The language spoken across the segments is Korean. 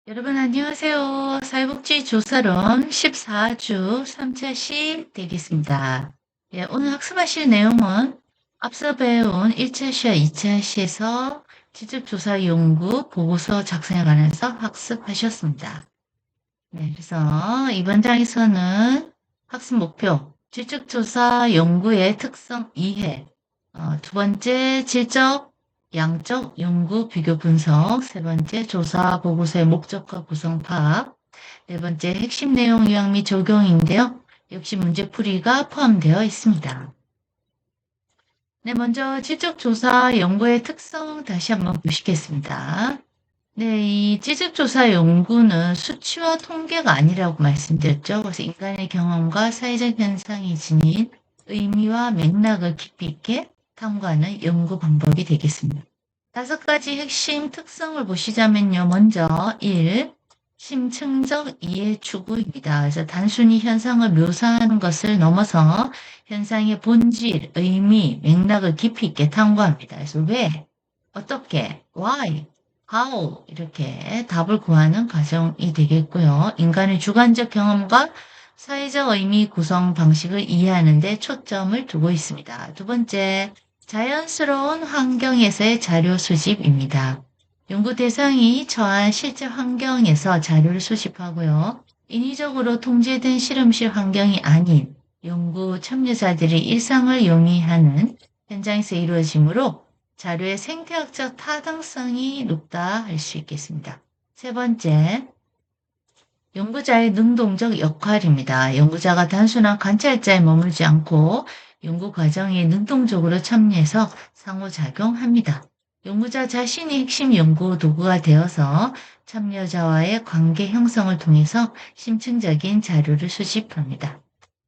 여러분 안녕하세요. 사회복지조사론 14주 3차 시 되겠습니다. 예, 오늘 학습하실 내용은 앞서 배운 1차 시와 2차 시에서 지적조사 연구 보고서 작성에 관해서 학습하셨습니다. 네, 그래서 이번 장에서는 학습 목표, 지적조사 연구의 특성 이해, 두 번째 질적, 양적 연구 비교 분석, 세 번째 조사 보고서의 목적과 구성 파악, 네 번째 핵심 내용 요약 및 적용인데요. 역시 문제풀이가 포함되어 있습니다. 네, 먼저 지적조사 연구의 특성 다시 한번 보시겠습니다. 네, 이 지적조사 연구는 수치와 통계가 아니라고 말씀드렸죠. 그래서 인간의 경험과 사회적 현상이 지닌 의미와 맥락을 깊이 있게 탐구하는 연구 방법이 되겠습니다. 5가지 핵심 특성을 보시자면요. 먼저 1. 심층적 이해 추구입니다. 그래서 단순히 현상을 묘사하는 것을 넘어서 현상의 본질, 의미, 맥락을 깊이 있게 탐구합니다. 그래서 왜, 어떻게, why, how 이렇게 답을 구하는 과정이 되겠고요. 인간의 주관적 경험과 사회적 의미 구성 방식을 이해하는 데 초점을 두고 있습니다. 두 번째, 자연스러운 환경에서의 자료 수집입니다. 연구 대상이 처한 실제 환경에서 자료를 수집하고요. 인위적으로 통제된 실험실 환경이 아닌 연구 참여자들이 일상을 영위하는 현장에서 이루어지므로 자료의 생태학적 타당성이 높다 할 수 있겠습니다. 세 번째, 연구자의 능동적 역할입니다. 연구자가 단순한 관찰자에 머물지 않고 연구 과정에 능동적으로 참여해서 상호작용합니다. 연구자 자신이 핵심 연구 도구가 되어서 참여자와의 관계 형성을 통해서 심층적인 자료를 수집합니다.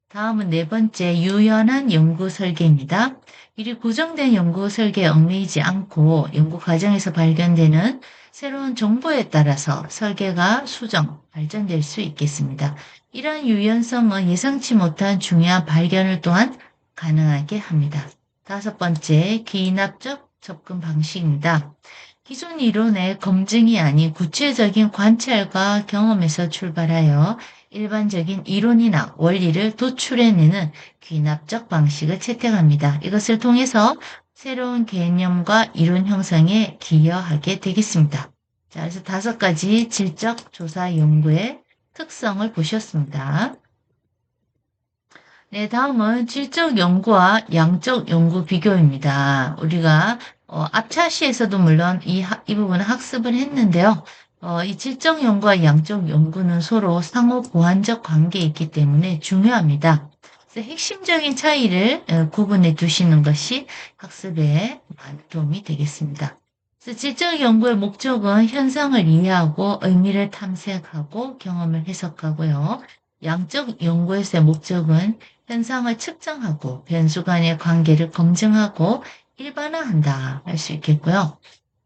다음은 네 번째, 유연한 연구 설계입니다. 미리 고정된 연구 설계에 얽매이지 않고 연구 과정에서 발견되는 새로운 정보에 따라서 설계가 수정, 발전될 수 있겠습니다. 이러한 유연성은 예상치 못한 중요한 발견을 또한 가능하게 합니다. 5번째, 기납적 접근 방식입니다. 기존 이론의 검증이 아닌 구체적인 관찰과 경험에서 출발하여 일반적인 이론이나 원리를 도출해내는 귀납적 방식을 채택합니다. 이것을 통해서 새로운 개념과 이론 형성에 기여하게 되겠습니다. 자, 그래서 5가지 질적 조사 연구의 특성을 보셨습니다. 네, 다음은 질적 연구와 양적 연구 비교입니다. 우리가 앞차시에서도 물론 이 부분을 학습을 했는데요. 이 질적 연구와 양적 연구는 서로 상호 보완적 관계에 있기 때문에 중요합니다. 그래서 핵심적인 차이를 구분해 두시는 것이 학습에 많은 도움이 되겠습니다. 그래서 질적 연구의 목적은 현상을 이해하고 의미를 탐색하고 경험을 해석하고요. 양적 연구에서의 목적은 현상을 측정하고 변수 간의 관계를 검증하고 일반화한다 할 수 있겠고요.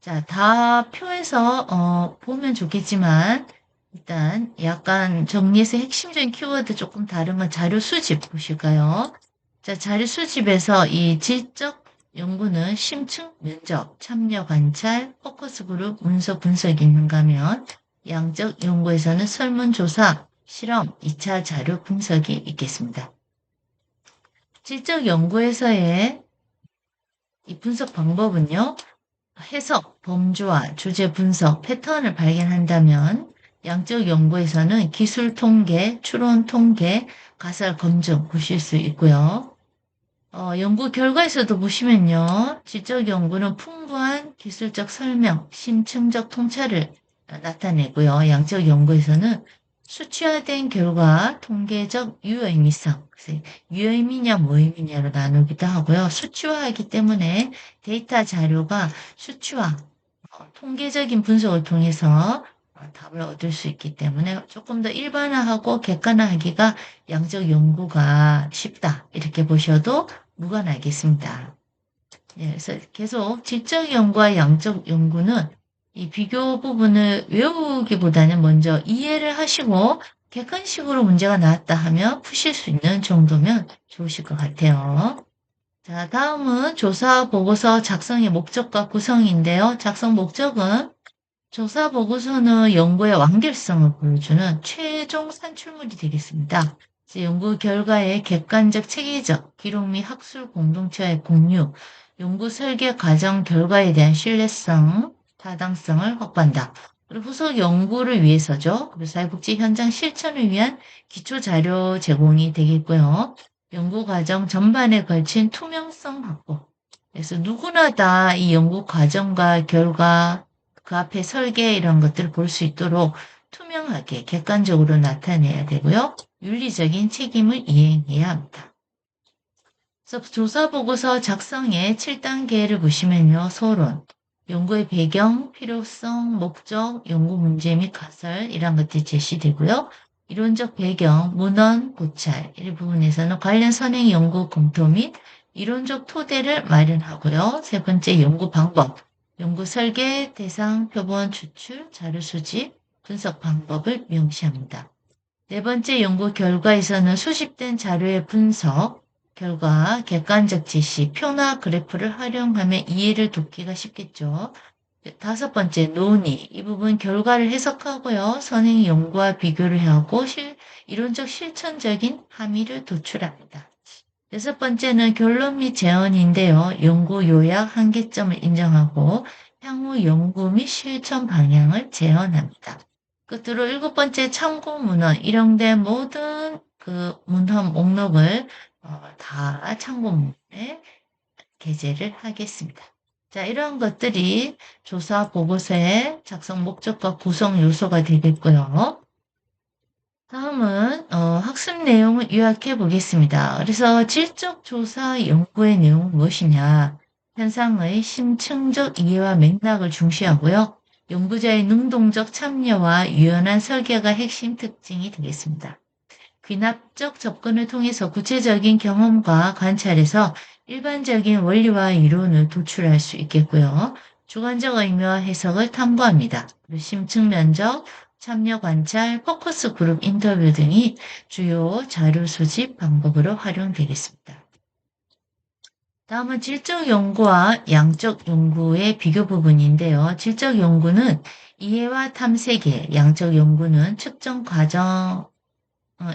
자, 다 표에서 보면 좋겠지만 일단 약간 정리해서 핵심적인 키워드 조금 다른 건 자료 수집 보실까요? 자, 자료 수집에서 이 질적 연구는 심층, 면접, 참여 관찰, 포커스 그룹, 문서 분석이 있는가 하면 양적 연구에서는 설문조사, 실험, 2차 자료 분석이 있겠습니다. 질적 연구에서의 이 분석 방법은요. 해석, 범주와 주제 분석, 패턴을 발견한다면 양적 연구에서는 기술 통계, 추론 통계, 가설 검증 보실 수 있고요. 연구 결과에서도 보시면요. 질적 연구는 풍부한 기술적 설명, 심층적 통찰을 나타내고요. 양적 연구에서는 수치화된 결과 통계적 유의미성, 유의미냐 무의미냐로 나누기도 하고요. 수치화하기 때문에 데이터 자료가 수치화, 통계적인 분석을 통해서 답을 얻을 수 있기 때문에 조금 더 일반화하고 객관화하기가 양적 연구가 쉽다. 이렇게 보셔도 무관하겠습니다. 예, 그래서 계속 질적 연구와 양적 연구는 이 비교 부분을 외우기보다는 먼저 이해를 하시고 객관식으로 문제가 나왔다 하면 푸실 수 있는 정도면 좋으실 것 같아요. 자, 다음은 조사 보고서 작성의 목적과 구성인데요. 작성 목적은 조사 보고서는 연구의 완결성을 보여주는 최종 산출물이 되겠습니다. 연구 결과의 객관적 체계적 기록 및 학술 공동체의 공유, 연구 설계 과정 결과에 대한 신뢰성, 타당성을 확보한다. 그리고 후속 연구를 위해서죠. 그리고 사회복지 현장 실천을 위한 기초 자료 제공이 되겠고요. 연구 과정 전반에 걸친 투명성 확보. 그래서 누구나 다 이 연구 과정과 결과, 그 앞에 설계 이런 것들을 볼 수 있도록 투명하게 객관적으로 나타내야 되고요. 윤리적인 책임을 이행해야 합니다. 그래서 조사보고서 작성의 7단계를 보시면요. 소론, 연구의 배경, 필요성, 목적, 연구 문제 및 가설 이런 것들이 제시되고요. 이론적 배경, 문헌, 고찰 이 부분에서는 관련 선행 연구 검토 및 이론적 토대를 마련하고요. 세 번째 연구 방법, 연구 설계, 대상, 표본, 추출, 자료 수집, 분석 방법을 명시합니다. 네 번째 연구 결과에서는 수집된 자료의 분석, 결과, 객관적 지시, 표나 그래프를 활용하면 이해를 돕기가 쉽겠죠. 다섯 번째, 논의. 이 부분 결과를 해석하고요. 선행 연구와 비교를 하고 이론적 실천적인 함의를 도출합니다. 여섯 번째는 결론 및 제언인데요. 연구 요약 한계점을 인정하고 향후 연구 및 실천 방향을 제언합니다. 끝으로 일곱 번째 참고 문헌, 일용된 모든 그 문헌 목록을 다 참고문에 게재를 하겠습니다. 자, 이러한 것들이 조사 보고서의 작성 목적과 구성 요소가 되겠고요. 다음은 학습 내용을 요약해 보겠습니다. 그래서 질적 조사 연구의 내용은 무엇이냐? 현상의 심층적 이해와 맥락을 중시하고요. 연구자의 능동적 참여와 유연한 설계가 핵심 특징이 되겠습니다. 귀납적 접근을 통해서 구체적인 경험과 관찰에서 일반적인 원리와 이론을 도출할 수 있겠고요. 주관적 의미와 해석을 탐구합니다. 심층 면적, 참여 관찰, 포커스 그룹 인터뷰 등이 주요 자료 수집 방법으로 활용되겠습니다. 다음은 질적 연구와 양적 연구의 비교 부분인데요. 질적 연구는 이해와 탐색에, 양적 연구는 측정 과정,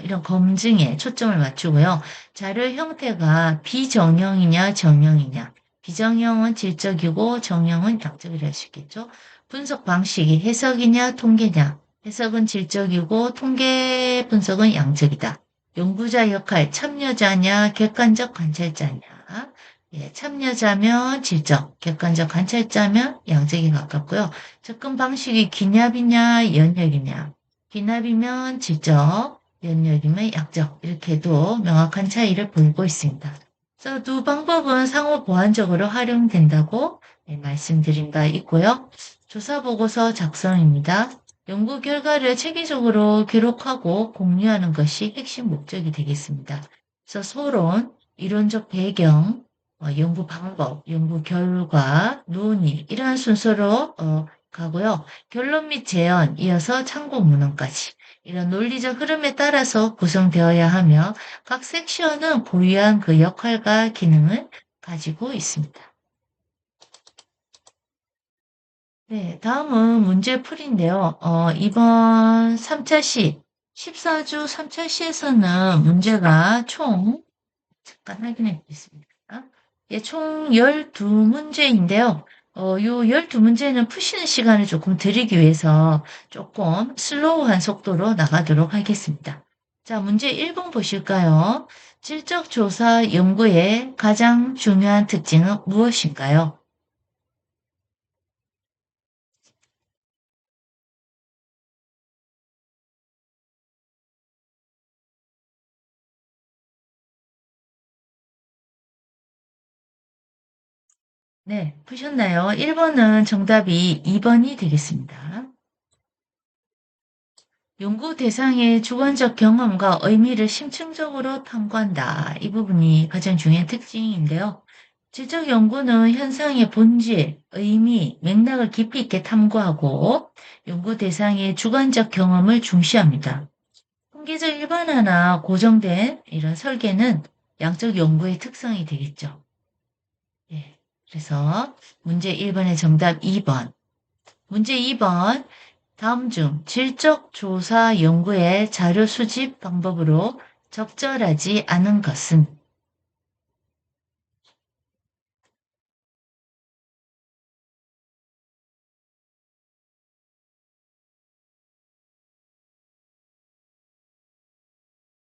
이런 검증에 초점을 맞추고요. 자료 형태가 비정형이냐 정형이냐. 비정형은 질적이고 정형은 양적이라 할 수 있겠죠. 분석 방식이 해석이냐 통계냐. 해석은 질적이고 통계 분석은 양적이다. 연구자 역할 참여자냐 객관적 관찰자냐. 예, 참여자면 질적, 객관적 관찰자면 양적에 가깝고요. 접근 방식이 기납이냐 연역이냐. 기납이면 질적, 연역이면 약적 이렇게도 명확한 차이를 보이고 있습니다. 그래서 두 방법은 상호 보완적으로 활용된다고 말씀드린 바 있고요. 조사보고서 작성입니다. 연구 결과를 체계적으로 기록하고 공유하는 것이 핵심 목적이 되겠습니다. 그래서 소론, 이론적 배경, 연구 방법, 연구 결과, 논의 이러한 순서로 가고요. 결론 및 제언, 이어서 참고 문헌까지. 이런 논리적 흐름에 따라서 구성되어야 하며 각 섹션은 고유한 그 역할과 기능을 가지고 있습니다. 네, 다음은 문제풀이인데요. 이번 3차 시, 14주 3차 시에서는 문제가 총, 잠깐 확인해 보겠습니다. 예, 총 12문제인데요. 요 12문제는 푸시는 시간을 조금 드리기 위해서 조금 슬로우한 속도로 나가도록 하겠습니다. 자, 문제 1번 보실까요? 질적 조사 연구의 가장 중요한 특징은 무엇인가요? 네, 푸셨나요? 1번은 정답이 2번이 되겠습니다. 연구 대상의 주관적 경험과 의미를 심층적으로 탐구한다. 이 부분이 가장 중요한 특징인데요. 질적 연구는 현상의 본질, 의미, 맥락을 깊이 있게 탐구하고 연구 대상의 주관적 경험을 중시합니다. 통계적 일반화나 고정된 이런 설계는 양적 연구의 특성이 되겠죠. 예, 그래서 문제 1번의 정답 2번. 문제 2번. 다음 중 질적 조사 연구의 자료 수집 방법으로 적절하지 않은 것은?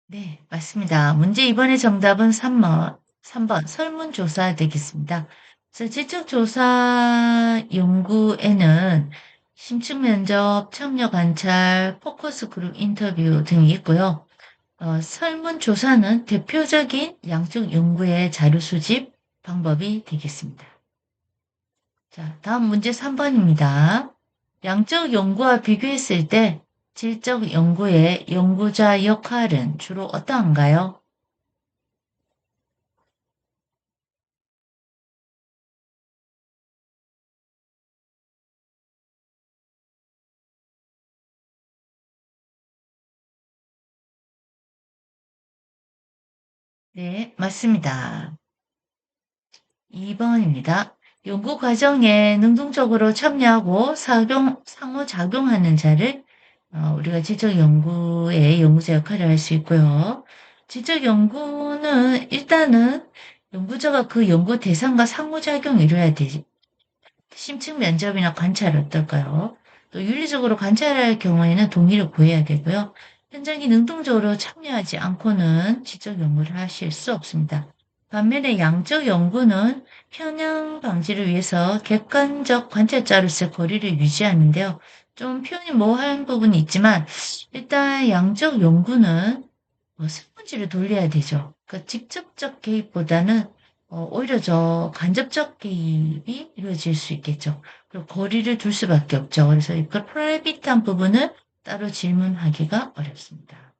네, 맞습니다. 문제 2번의 정답은 3번 설문조사 되겠습니다. 그래서 질적조사 연구에는 심층 면접, 참여 관찰, 포커스 그룹 인터뷰 등이 있고요. 설문조사는 대표적인 양쪽 연구의 자료 수집 방법이 되겠습니다. 자, 다음 문제 3번입니다. 양적 연구와 비교했을 때 질적 연구의 연구자 역할은 주로 어떠한가요? 네, 맞습니다. 2번입니다. 연구 과정에 능동적으로 참여하고 상호작용하는 자를 우리가 지적 연구의 연구자 역할을 할 수 있고요. 지적 연구는 일단은 연구자가 그 연구 대상과 상호작용을 이뤄야 되지. 심층 면접이나 관찰 어떨까요? 또 윤리적으로 관찰할 경우에는 동의를 구해야 되고요. 현장에 능동적으로 참여하지 않고는 지적 연구를 하실 수 없습니다. 반면에 양적 연구는 편향 방지를 위해서 객관적 관찰자로서 거리를 유지하는데요. 좀 표현이 모호한 부분이 있지만 일단 양적 연구는 스펀지를 돌려야 되죠. 그러니까 직접적 개입보다는 오히려 저 간접적 개입이 이루어질 수 있겠죠. 그리고 거리를 둘 수밖에 없죠. 그래서 그 프라이빗한 부분은 따로 질문하기가 어렵습니다.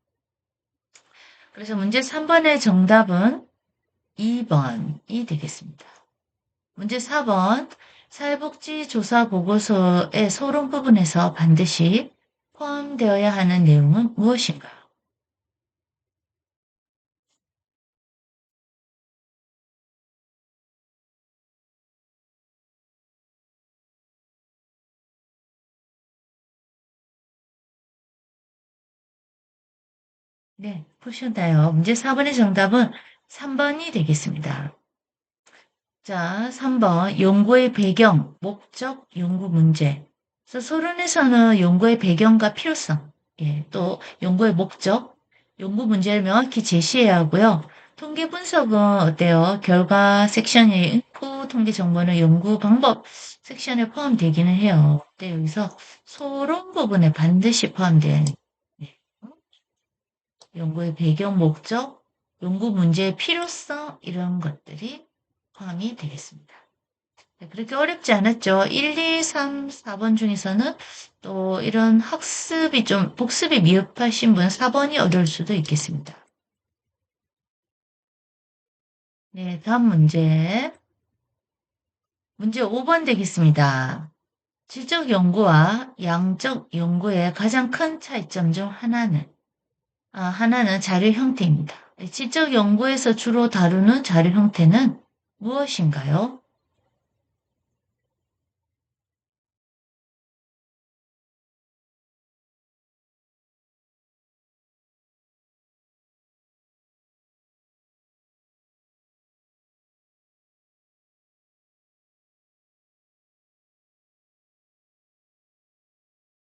그래서 문제 3번의 정답은 2번이 되겠습니다. 문제 4번. 사회복지조사 보고서의 서론 부분에서 반드시 포함되어야 하는 내용은 무엇인가요? 네, 보셨나요? 문제 4번의 정답은 3번이 되겠습니다. 자, 3번. 연구의 배경, 목적, 연구 문제. 그래서 서론에서는 연구의 배경과 필요성, 또 연구의 목적, 연구 문제를 명확히 제시해야 하고요. 통계 분석은 어때요? 결과 섹션의 인프 통계 정보는 연구 방법 섹션에 포함되기는 해요. 근데 여기서 서론 부분에 반드시 포함돼야 해요. 네. 연구의 배경 목적, 연구 문제의 필요성 이런 것들이 포함이 되겠습니다. 네, 그렇게 어렵지 않았죠. 1, 2, 3, 4번 중에서는 또 이런 학습이 좀 복습이 미흡하신 분 4번이 어려울 수도 있겠습니다. 네, 다음 문제. 문제 5번 되겠습니다. 질적 연구와 양적 연구의 가장 큰 차이점 중 하나는 자료 형태입니다. 질적 연구에서 주로 다루는 자료 형태는 무엇인가요?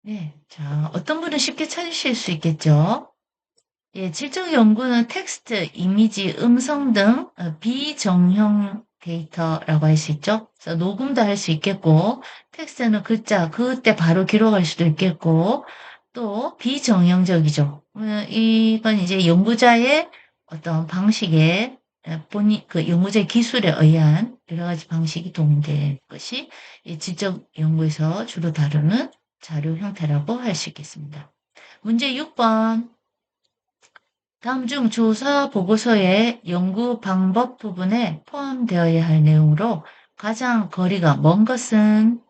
네, 자, 어떤 분은 쉽게 찾으실 수 있겠죠? 예, 질적 연구는 텍스트, 이미지, 음성 등 비정형 데이터라고 할 수 있죠. 그래서 녹음도 할 수 있겠고, 텍스트는 글자, 그때 바로 기록할 수도 있겠고, 또 비정형적이죠. 이건 이제 연구자의 어떤 방식에 본인 그 연구자의 기술에 의한 여러 가지 방식이 동원된 것이 이 질적 연구에서 주로 다루는 자료 형태라고 할 수 있겠습니다. 문제 6번. 다음 중 조사 보고서의 연구 방법 부분에 포함되어야 할 내용으로 가장 거리가 먼 것은?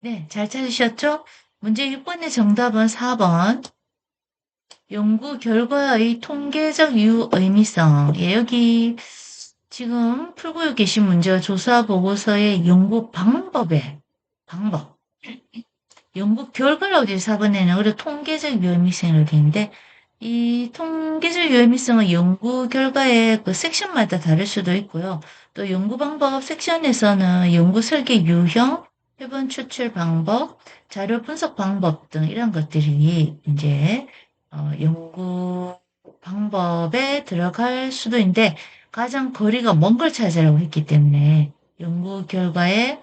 네, 잘 찾으셨죠? 문제 6번의 정답은 4번. 연구 결과의 통계적 유의미성. 예, 여기 지금 풀고 계신 문제와 조사 보고서의 연구 방법에, 방법. 연구 결과를 어디 4번에는 그리고 통계적 유의미성을 되어 있는데 이 통계적 유의미성은 연구 결과의 그 섹션마다 다를 수도 있고요. 또 연구 방법 섹션에서는 연구 설계 유형, 표본 추출 방법, 자료 분석 방법 등 이런 것들이 이제 연구 방법에 들어갈 수도 있는데 가장 거리가 먼 걸 찾으라고 했기 때문에 연구 결과의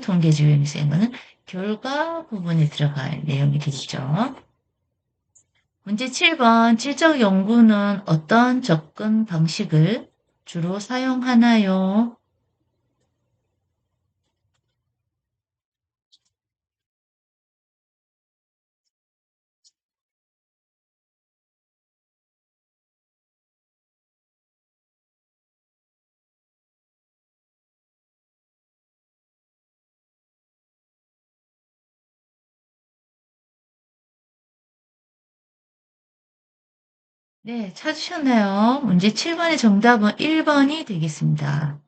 통계적 유의미성인 거는 결과 부분에 들어갈 내용이 되겠죠. 문제 7번. 질적 연구는 어떤 접근 방식을 주로 사용하나요? 네, 찾으셨나요? 문제 7번의 정답은 1번이 되겠습니다.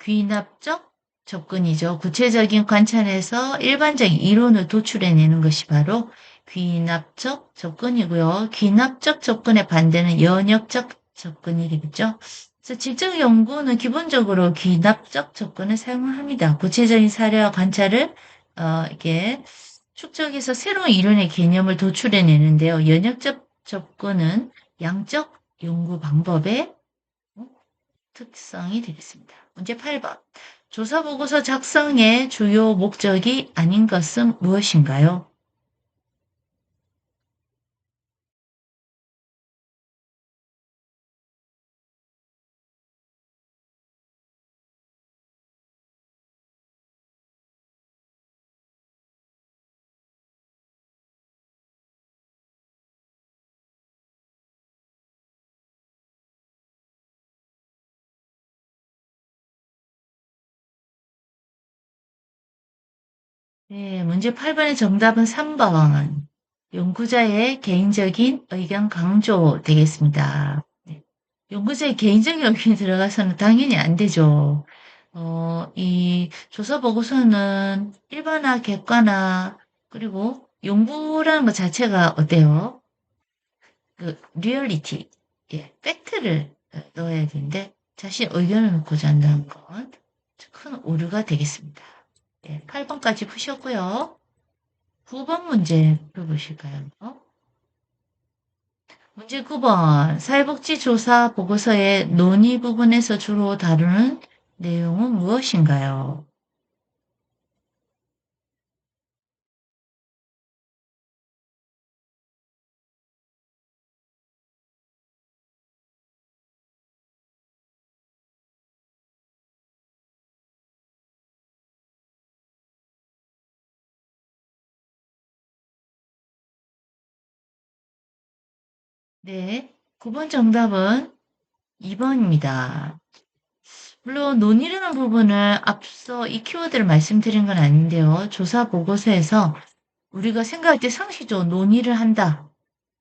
귀납적 접근이죠. 구체적인 관찰에서 일반적인 이론을 도출해내는 것이 바로 귀납적 접근이고요. 귀납적 접근의 반대는 연역적 접근이 되겠죠. 그래서 질적 연구는 기본적으로 귀납적 접근을 사용합니다. 구체적인 사례와 관찰을 이렇게 축적해서 새로운 이론의 개념을 도출해내는데요. 연역적 접근은 양적 연구 방법의 특성이 되겠습니다. 문제 8번. 조사 보고서 작성의 주요 목적이 아닌 것은 무엇인가요? 네, 문제 8번의 정답은 3번. 연구자의 개인적인 의견 강조 되겠습니다. 네. 연구자의 개인적인 의견이 들어가서는 당연히 안 되죠. 이 조사 보고서는 일반화, 객관화, 그리고 연구라는 것 자체가 어때요? 그 리얼리티, 예, 팩트를 넣어야 되는데 자신 의견을 놓고자 한다는 건 큰 오류가 되겠습니다. 예, 8번까지 푸셨고요. 9번 문제 풀어보실까요? 문제 9번. 사회복지조사 보고서의 논의 부분에서 주로 다루는 내용은 무엇인가요? 네, 9번 정답은 2번입니다. 물론 논의라는 부분을 앞서 이 키워드를 말씀드린 건 아닌데요. 조사 보고서에서 우리가 생각할 때 상식적으로 논의를 한다.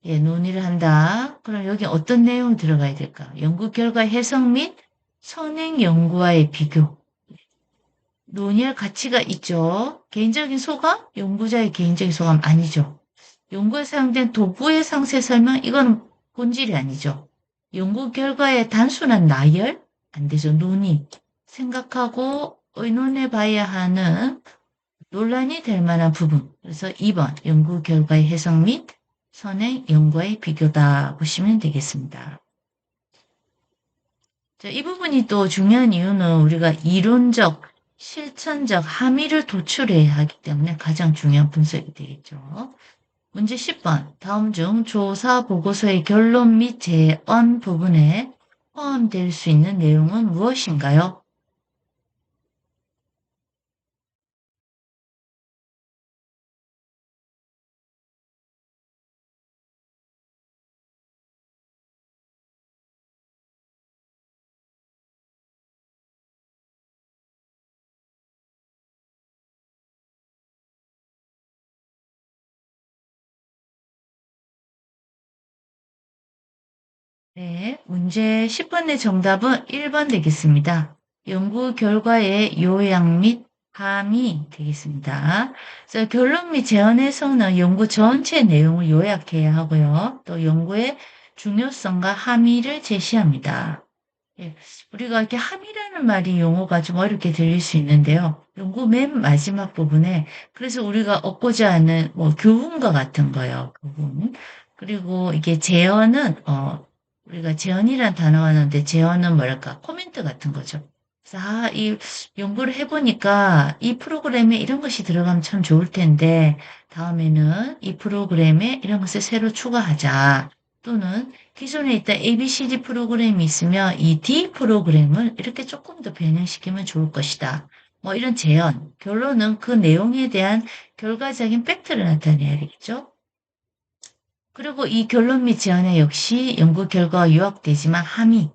예, 논의를 한다. 그럼 여기 어떤 내용이 들어가야 될까? 연구 결과 해석 및 선행 연구와의 비교. 논의할 가치가 있죠. 개인적인 소감? 연구자의 개인적인 소감 아니죠. 연구에 사용된 도구의 상세 설명? 이건 본질이 아니죠. 연구 결과의 단순한 나열? 안 되죠. 논의. 생각하고 의논해 봐야 하는 논란이 될 만한 부분. 그래서 2번 연구 결과의 해석 및 선행 연구의 비교다 보시면 되겠습니다. 자, 이 부분이 또 중요한 이유는 우리가 이론적, 실천적 함의를 도출해야 하기 때문에 가장 중요한 분석이 되겠죠. 문제 10번. 다음 중 조사 보고서의 결론 및 제언 부분에 포함될 수 있는 내용은 무엇인가요? 네, 문제 10번의 정답은 1번 되겠습니다. 연구 결과의 요약 및 함의 되겠습니다. 그래서 결론 및 제안에서는 연구 전체 내용을 요약해야 하고요. 또 연구의 중요성과 함의를 제시합니다. 예, 우리가 이렇게 함이라는 말이 용어가 좀 어렵게 들릴 수 있는데요. 연구 맨 마지막 부분에 그래서 우리가 얻고자 하는 뭐 교훈과 같은 거요. 교훈. 그리고 이게 제언은 우리가 제언이란 단어가 나는데 제언은 뭐랄까 코멘트 같은 거죠. 그래서 이 연구를 해보니까 이 프로그램에 이런 것이 들어가면 참 좋을 텐데 다음에는 이 프로그램에 이런 것을 새로 추가하자. 또는 기존에 있던 ABCD 프로그램이 있으면 이 D 프로그램을 이렇게 조금 더 변형시키면 좋을 것이다. 뭐 이런 제언, 결론은 그 내용에 대한 결과적인 팩트를 나타내야 되겠죠. 그리고 이 결론 및 제언에 역시 연구 결과가 요약되지만 함의,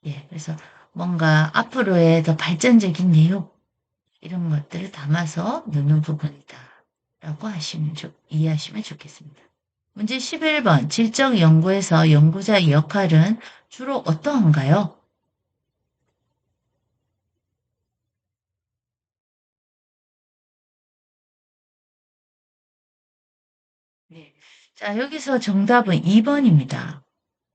예, 그래서 뭔가 앞으로의 더 발전적인 내용, 이런 것들을 담아서 넣는 부분이다. 라고 이해하시면 좋겠습니다. 문제 11번. 질적 연구에서 연구자의 역할은 주로 어떠한가요? 네. 자, 여기서 정답은 2번입니다.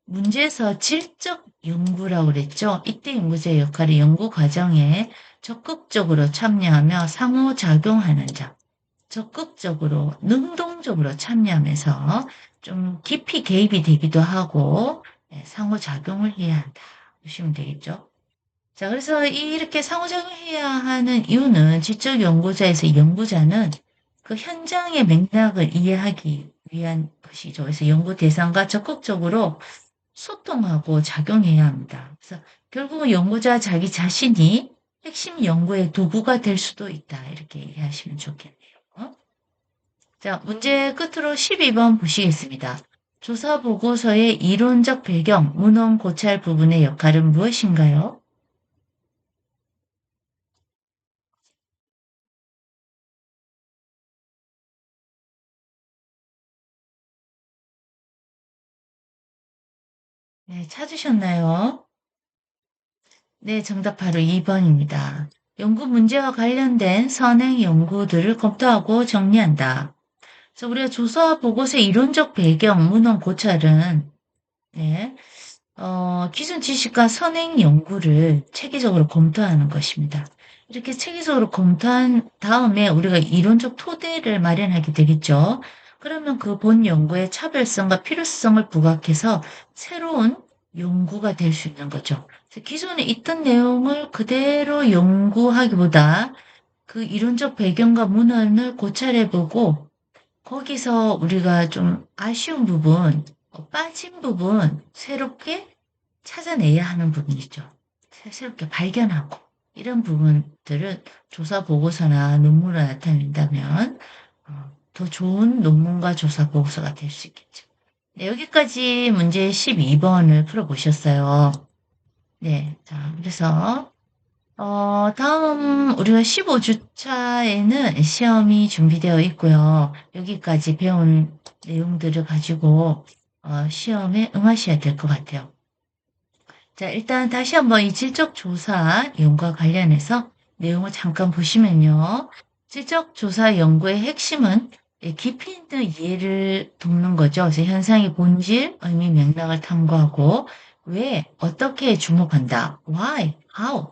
문제에서 질적 연구라고 그랬죠? 이때 연구자의 역할이 연구 과정에 적극적으로 참여하며 상호작용하는 자. 적극적으로, 능동적으로 참여하면서 좀 깊이 개입이 되기도 하고 상호작용을 해야 한다. 보시면 되겠죠? 자, 그래서 이렇게 상호작용해야 하는 이유는 지적 연구자에서 연구자는 그 현장의 맥락을 이해하기 위한 것이죠. 그래서 연구 대상과 적극적으로 소통하고 작용해야 합니다. 그래서 결국은 연구자 자기 자신이 핵심 연구의 도구가 될 수도 있다. 이렇게 이해하시면 좋겠네요. 자, 문제 끝으로 12번 보시겠습니다. 조사 보고서의 이론적 배경, 문헌 고찰 부분의 역할은 무엇인가요? 네, 찾으셨나요? 네, 정답 바로 2번입니다. 연구 문제와 관련된 선행 연구들을 검토하고 정리한다. 그래서 우리가 조사 보고서의 이론적 배경, 문헌 고찰은 네, 기존 지식과 선행 연구를 체계적으로 검토하는 것입니다. 이렇게 체계적으로 검토한 다음에 우리가 이론적 토대를 마련하게 되겠죠. 그러면 그 본 연구의 차별성과 필요성을 부각해서 새로운 연구가 될 수 있는 거죠. 그래서 기존에 있던 내용을 그대로 연구하기보다 그 이론적 배경과 문헌을 고찰해보고 거기서 우리가 좀 아쉬운 부분, 빠진 부분 새롭게 찾아내야 하는 부분이죠. 새롭게 발견하고 이런 부분들을 조사 보고서나 논문으로 나타낸다면 더 좋은 논문과 조사 보고서가 될 수 있겠죠. 네, 여기까지 문제 12번을 풀어보셨어요. 네, 자, 그래서 다음 우리가 15주차에는 시험이 준비되어 있고요. 여기까지 배운 내용들을 가지고 시험에 응하셔야 될 것 같아요. 자, 일단 다시 한번 이 질적 조사 연구와 관련해서 내용을 잠깐 보시면요. 질적 조사 연구의 핵심은 깊이 있는 이해를 돕는 거죠. 그래서 현상의 본질, 의미, 맥락을 탐구하고 왜, 어떻게 주목한다, why, how.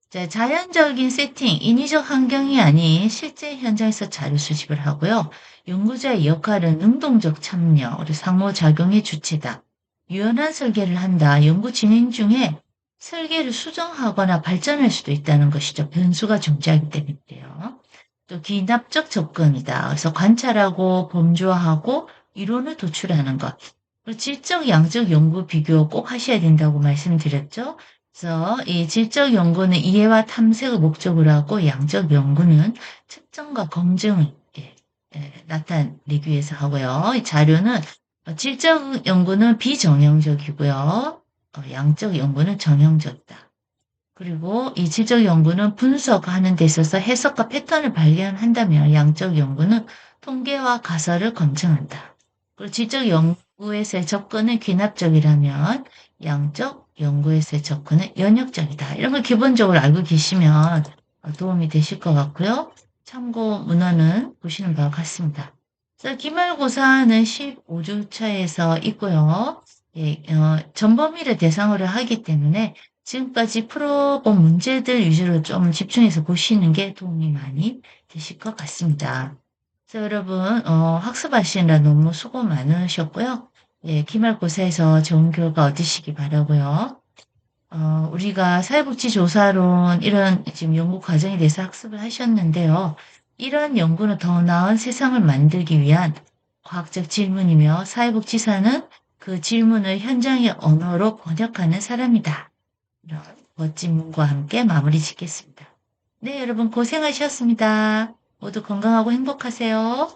자, 자연적인 세팅, 인위적 환경이 아닌 실제 현장에서 자료 수집을 하고요. 연구자의 역할은 능동적 참여, 그리고 상호작용의 주체다. 유연한 설계를 한다. 연구 진행 중에 설계를 수정하거나 발전할 수도 있다는 것이죠. 변수가 존재하기 때문인데요. 또 기납적 접근이다. 그래서 관찰하고 범주화하고 이론을 도출하는 것. 그리고 질적, 양적 연구 비교 꼭 하셔야 된다고 말씀드렸죠. 그래서 이 질적 연구는 이해와 탐색을 목적으로 하고 양적 연구는 측정과 검증을 나타내기 위해서 하고요. 이 자료는 질적 연구는 비정형적이고요. 양적 연구는 정형적이다. 그리고 이 질적 연구는 분석하는 데 있어서 해석과 패턴을 발견한다면 양적 연구는 통계와 가설을 검증한다. 그리고 질적 연구에서의 접근은 귀납적이라면 양적 연구에서의 접근은 연역적이다. 이런 걸 기본적으로 알고 계시면 도움이 되실 것 같고요. 참고 문헌은 보시는 바와 같습니다. 그래서 기말고사는 15주차에서 있고요. 예, 전범위를 대상으로 하기 때문에 지금까지 풀어본 문제들 위주로 좀 집중해서 보시는 게 도움이 많이 되실 것 같습니다. 그래서 여러분, 학습하시느라 너무 수고 많으셨고요. 예, 기말고사에서 좋은 결과 얻으시기 바라고요. 우리가 사회복지조사론 이런 지금 연구 과정에 대해서 학습을 하셨는데요. 이런 연구는 더 나은 세상을 만들기 위한 과학적 질문이며 사회복지사는 그 질문을 현장의 언어로 번역하는 사람이다. 이런 멋진 문과 함께 마무리 짓겠습니다. 네, 여러분 고생하셨습니다. 모두 건강하고 행복하세요.